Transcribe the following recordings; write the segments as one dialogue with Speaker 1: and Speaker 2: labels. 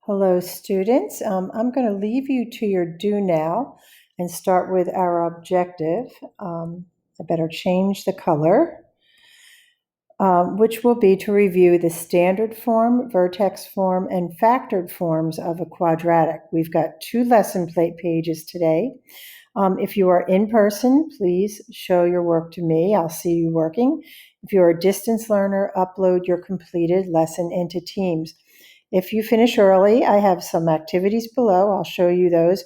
Speaker 1: Hello, students. I'm going to leave you to your do now and start with our objective. I better change the color, which will be to review the standard form, vertex form, and factored forms of a quadratic. We've got 2 lesson plate pages today. If you are in person, please show your work to me. I'll see you working. If you're a distance learner, upload your completed lesson into Teams. If you finish early, I have some activities below. I'll show you those.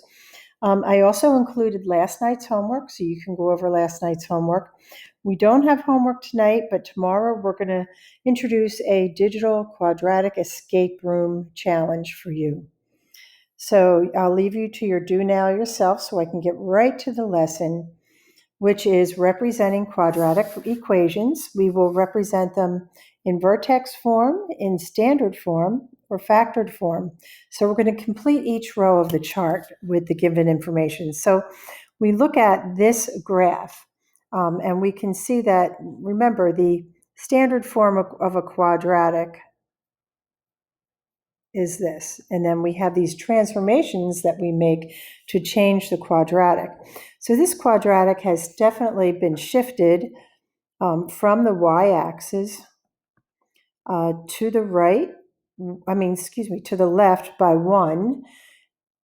Speaker 1: I also included last night's homework, so you can go over last night's homework. We don't have homework tonight, but tomorrow we're going to introduce a digital quadratic escape room challenge for you. So I'll leave you to your do now yourself so I can get right to the lesson, which is representing quadratic equations. We will represent them in vertex form, in standard form, or factored form. So we're going to complete each row of the chart with the given information. So we look at this graph, and we can see that, remember, the standard form of a quadratic is this. And then we have these transformations that we make to change the quadratic. So this quadratic has definitely been shifted from the y-axis to the right, to the left by 1.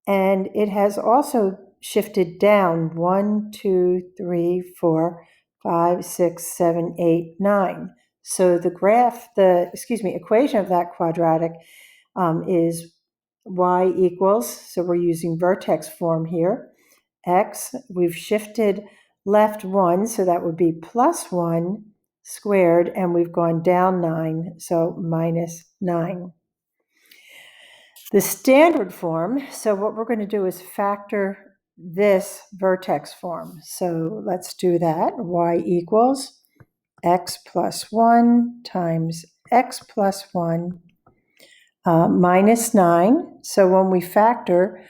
Speaker 1: And it has also shifted down 1, 2, 3, 4, 5, 6, 7, 8, 9. So the equation of that quadratic is y equals, so we're using vertex form here, x, we've shifted left 1, so that would be plus 1 squared, and we've gone down 9, so minus 9. The standard form, so what we're going to do is factor this vertex form. So let's do that. Y equals x plus 1 times x plus 1 minus 9. So when we factor,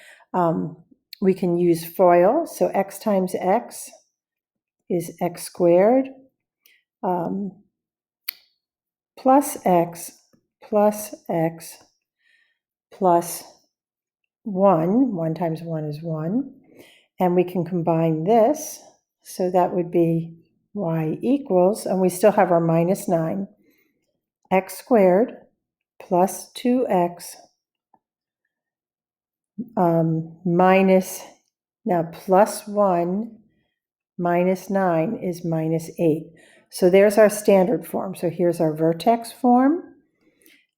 Speaker 1: we can use FOIL. So x times x is x squared plus x plus 1. 1 times 1 is 1. And we can combine this. So that would be y equals, and we still have our minus 9, x squared plus 2x minus, now plus 1 minus 9 is minus 8. So there's our standard form. So here's our vertex form,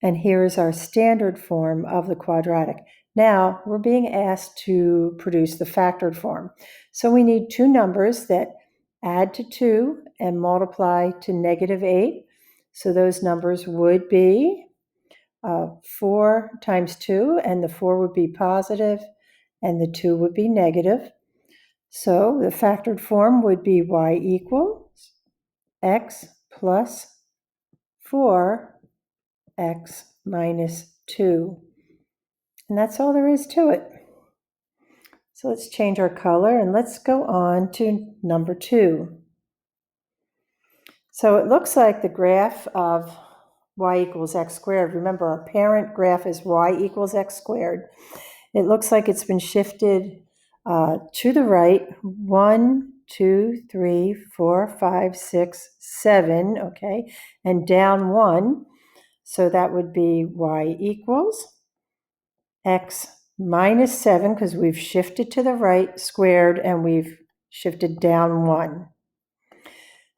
Speaker 1: and here is our standard form of the quadratic. Now we're being asked to produce the factored form. So we need 2 numbers that add to 2 and multiply to negative 8. So those numbers would be 4 times 2, and the 4 would be positive, and the 2 would be negative. So the factored form would be y equals x plus 4x minus 2. And that's all there is to it. So let's change our color and let's go on to number 2. So it looks like the graph of y equals x squared. Remember, our parent graph is y equals x squared. It looks like it's been shifted to the right 1, 2, 3, 4, 5, 6, 7, okay, and down 1. So that would be y equals x minus 7, because we've shifted to the right, squared, and we've shifted down 1.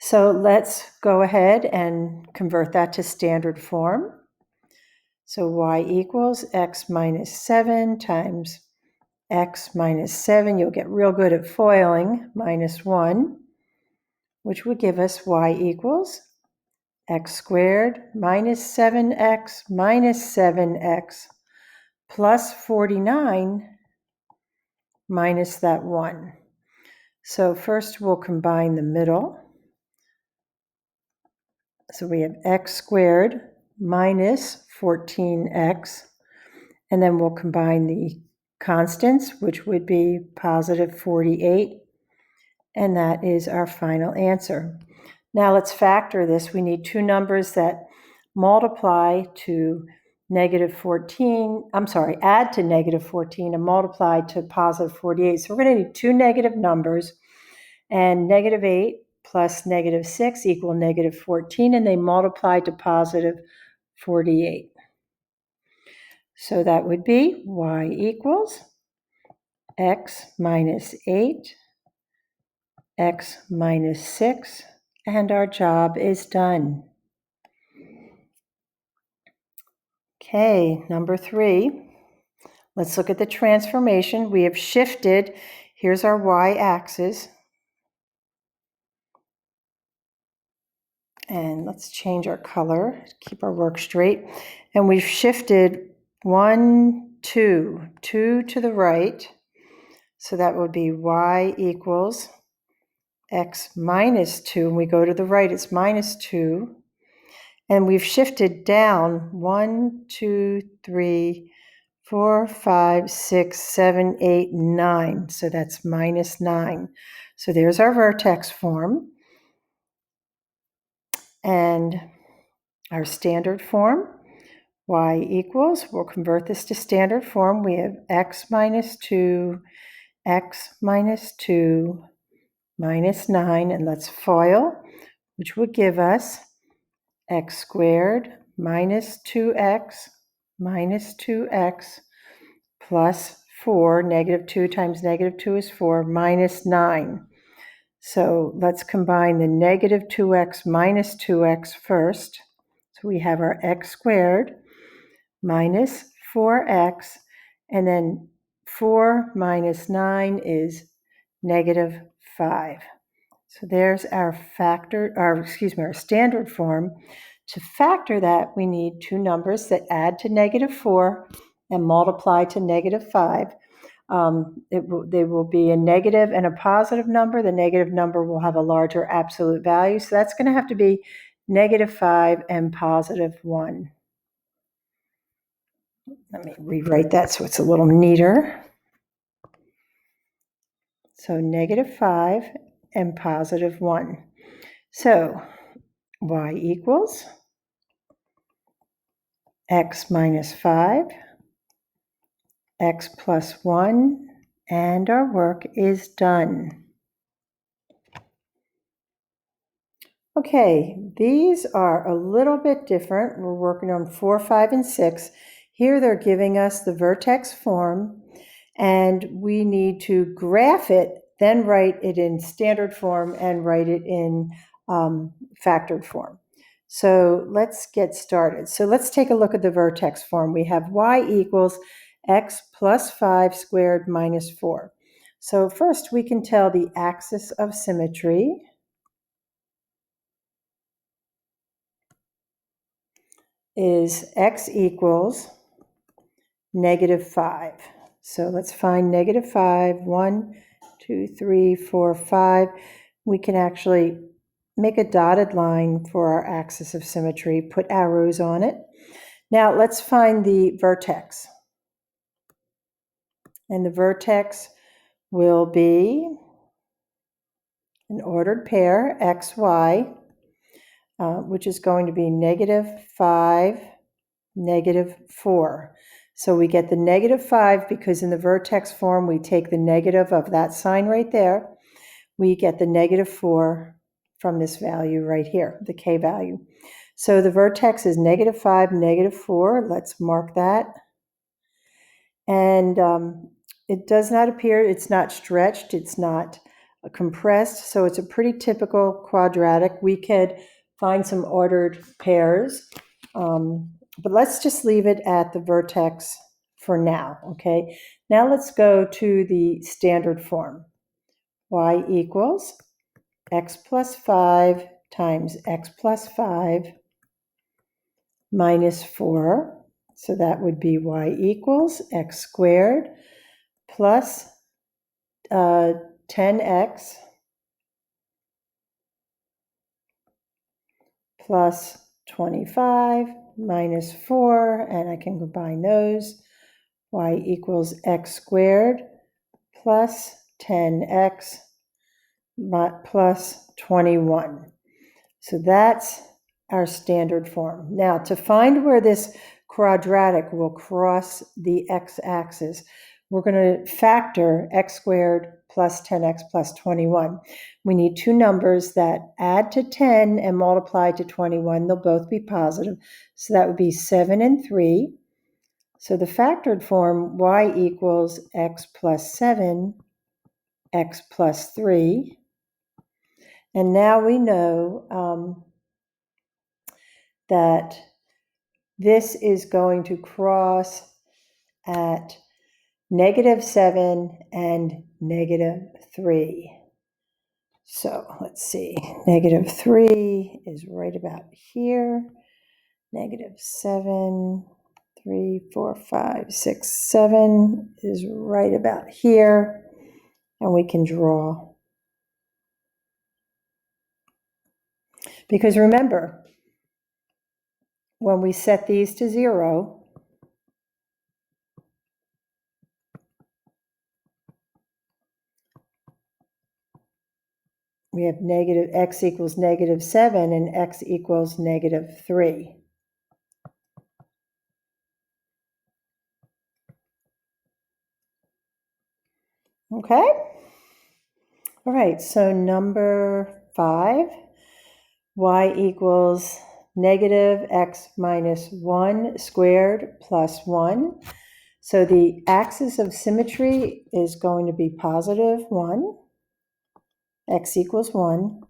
Speaker 1: So let's go ahead and convert that to standard form. So y equals x minus 7 times x minus 7. You'll get real good at foiling, minus 1, which would give us y equals x squared minus 7x minus 7x plus 49 minus that 1. So first we'll combine the middle. So we have x squared minus 14x, and then we'll combine the constants, which would be positive 48, and that is our final answer. Now let's factor this. We need 2 numbers that multiply to negative 14, I'm sorry, add to negative 14 and multiply to positive 48. So we're going to need two negative numbers, and negative 8 plus negative 6 equal negative 14, and they multiply to positive 48. So that would be y equals x minus 8, x minus 6, and our job is done. Okay, number 3. Let's look at the transformation. We have shifted. Here's our y-axis. And let's change our color, keep our work straight. And we've shifted 1, 2 to the right. So that would be y equals x minus 2. And we go to the right, it's minus 2. And we've shifted down 1, 2, 3, 4, 5, 6, 7, 8, 9. So that's minus 9. So there's our vertex form. And our standard form, y equals, we'll convert this to standard form. We have x minus 2, x minus 2, minus 9, and let's FOIL, which would give us x squared minus 2x minus 2x plus 4, negative 2 times negative 2 is 4, minus 9. So let's combine the negative 2x minus 2x first. So we have our x squared minus 4x, and then 4 minus 9 is negative 5. So there's our our standard form. To factor that, we need two numbers that add to negative 4 and multiply to negative 5. They will be a negative and a positive number. The negative number will have a larger absolute value. So that's going to have to be negative 5 and positive 1. Let me rewrite that so it's a little neater. So negative 5 and positive 1. So y equals x minus 5, x plus 1, and our work is done. Okay, these are a little bit different. We're working on 4, 5, and 6. Here they're giving us the vertex form, and we need to graph it, then write it in standard form and write it in factored form. So let's get started. So let's take a look at the vertex form. We have y equals x plus 5 squared minus 4. So first we can tell the axis of symmetry is x equals negative 5. So let's find negative 5. 1, 2, 3, 4, 5. We can actually make a dotted line for our axis of symmetry, put arrows on it. Now let's find the vertex. And the vertex will be an ordered pair, x, y, which is going to be negative 5, negative 4. So we get the negative 5 because in the vertex form we take the negative of that sign right there. We get the negative 4 from this value right here, the k value. So the vertex is negative 5, negative 4. Let's mark that. And it does not appear, it's not stretched, it's not compressed, so it's a pretty typical quadratic. We could find some ordered pairs, but let's just leave it at the vertex for now, okay? Now let's go to the standard form. Y equals x plus 5 times x plus 5 minus 4. So that would be y equals x squared plus 10x plus 25 minus 4, and I can combine those. Y equals x squared plus 10x plus 21. So that's our standard form. Now, to find where this quadratic will cross the x-axis, we're going to factor x squared plus 10x plus 21. We need two numbers that add to 10 and multiply to 21. They'll both be positive. So that would be 7 and 3. So the factored form, y equals x plus 7, x plus 3. And now we know that this is going to cross at -7 and -3. So let's see, -3 is right about here, -7, 3, 4, 5, 6, 7 is right about here, and we can draw. Because remember, when we set these to 0, we have x equals -7 and x equals -3. Okay? All right, so number 5, y equals -x minus 1 squared plus 1. So the axis of symmetry is going to be +1, x equals 1.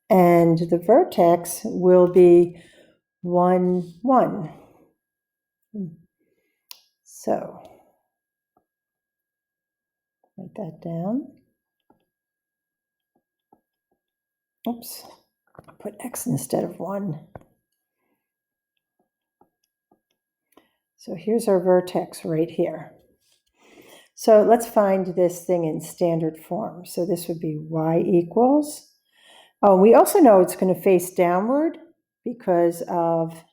Speaker 1: And the vertex will be 1, 1. So write that down. Oops, put x instead of 1. So here's our vertex right here. So let's find this thing in standard form. So this would be y equals. Oh, we also know it's going to face downward because of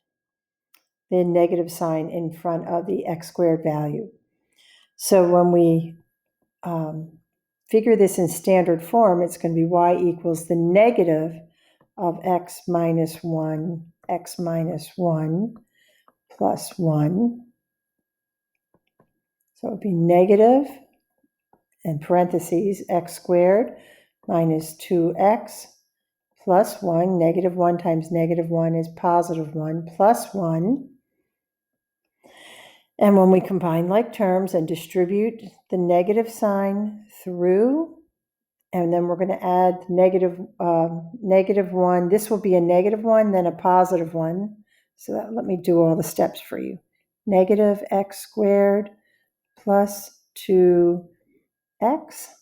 Speaker 1: the negative sign in front of the x squared value. So when we figure this in standard form, it's going to be y equals the negative of x minus 1, x minus 1 plus 1. So it would be negative, in parentheses, x squared minus 2x plus 1. Negative 1 times negative 1 is +1 plus 1. And when we combine like terms and distribute the negative sign through, and then we're going to add -1. This will be a -1, then a +1. So let me do all the steps for you. Negative x squared plus 2x.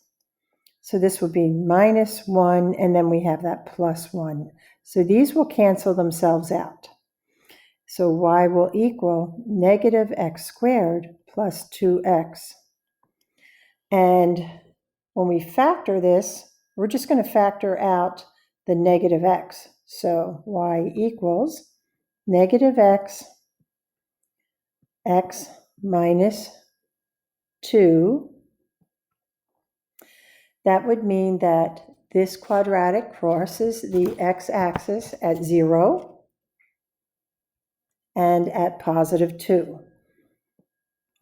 Speaker 1: So this would be -1, and then we have that +1. So these will cancel themselves out. So y will equal -x squared plus 2x. And when we factor this, we're just going to factor out the -x. So y equals -x, x minus 2. That would mean that this quadratic crosses the x-axis at 0 and at +2.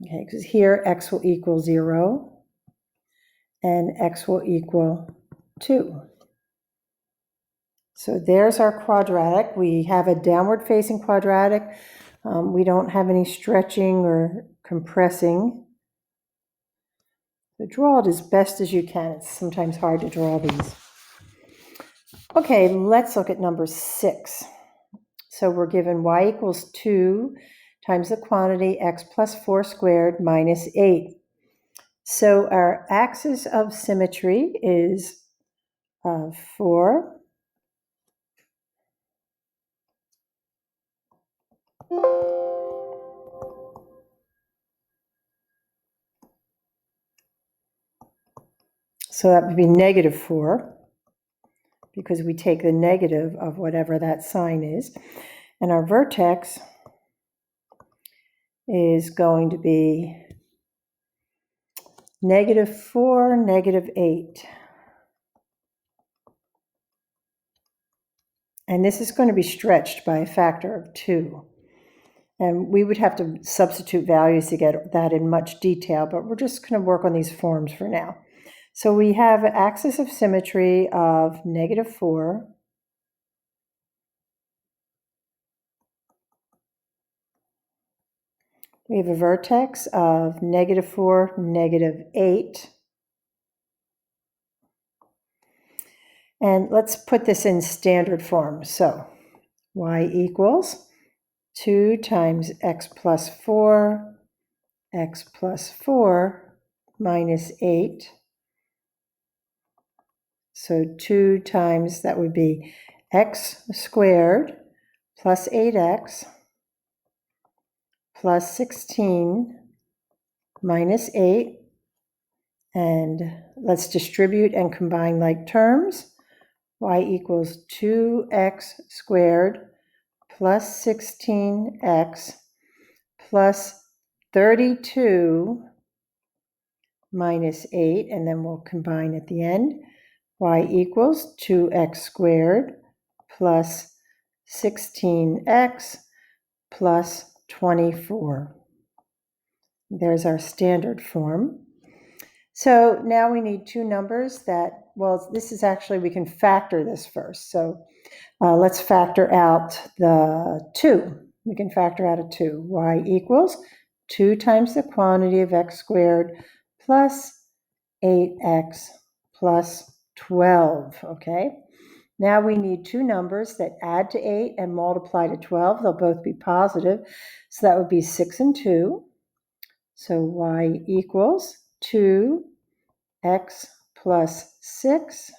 Speaker 1: Okay, because here x will equal 0 and x will equal 2. So there's our quadratic. We have a downward facing quadratic. We don't have any stretching or compressing. So draw it as best as you can. It's sometimes hard to draw these. Okay, let's look at number 6. So we're given y equals 2 times the quantity x plus 4 squared minus 8. So our axis of symmetry is 4. So that would be -4, because we take the negative of whatever that sign is. And our vertex is going to be -4, -8. And this is going to be stretched by a factor of 2. And we would have to substitute values to get that in much detail, but we're just going to work on these forms for now. So we have an axis of symmetry of -4. We have a vertex of -4, -8. And let's put this in standard form. So y equals 2 times x plus 4, x plus 4 minus 8. So 2 times, that would be x squared plus 8x plus 16 minus 8. And let's distribute and combine like terms. Y equals 2x squared plus 16x plus 32 minus 8, and then we'll combine at the end. Y equals 2x squared plus 16x plus 24. There's our standard form. So now we need two numbers that, well, this is actually, we can factor this first. So let's factor out the 2. We can factor out a 2. Y equals 2 times the quantity of x squared plus 8x plus 12, okay? Now we need two numbers that add to 8 and multiply to 12. They'll both be positive. So that would be 6 and 2. So y equals 2x plus 6,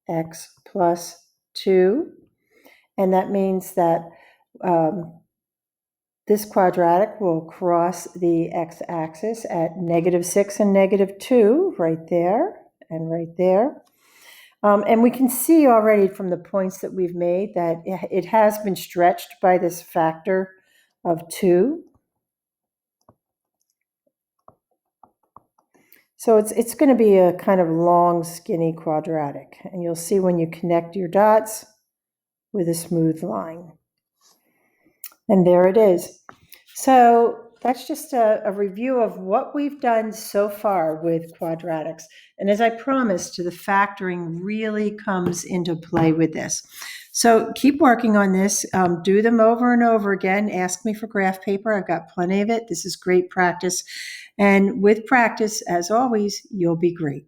Speaker 1: x plus 2. And that means that this quadratic will cross the x-axis at -6 and -2, right there and right there. And we can see already from the points that we've made that it has been stretched by this factor of 2. So it's going to be a kind of long, skinny quadratic. And you'll see when you connect your dots with a smooth line. And there it is. So that's just a review of what we've done so far with quadratics. And as I promised, the factoring really comes into play with this. So keep working on this. Do them over and over again. Ask me for graph paper. I've got plenty of it. This is great practice. And with practice, as always, you'll be great.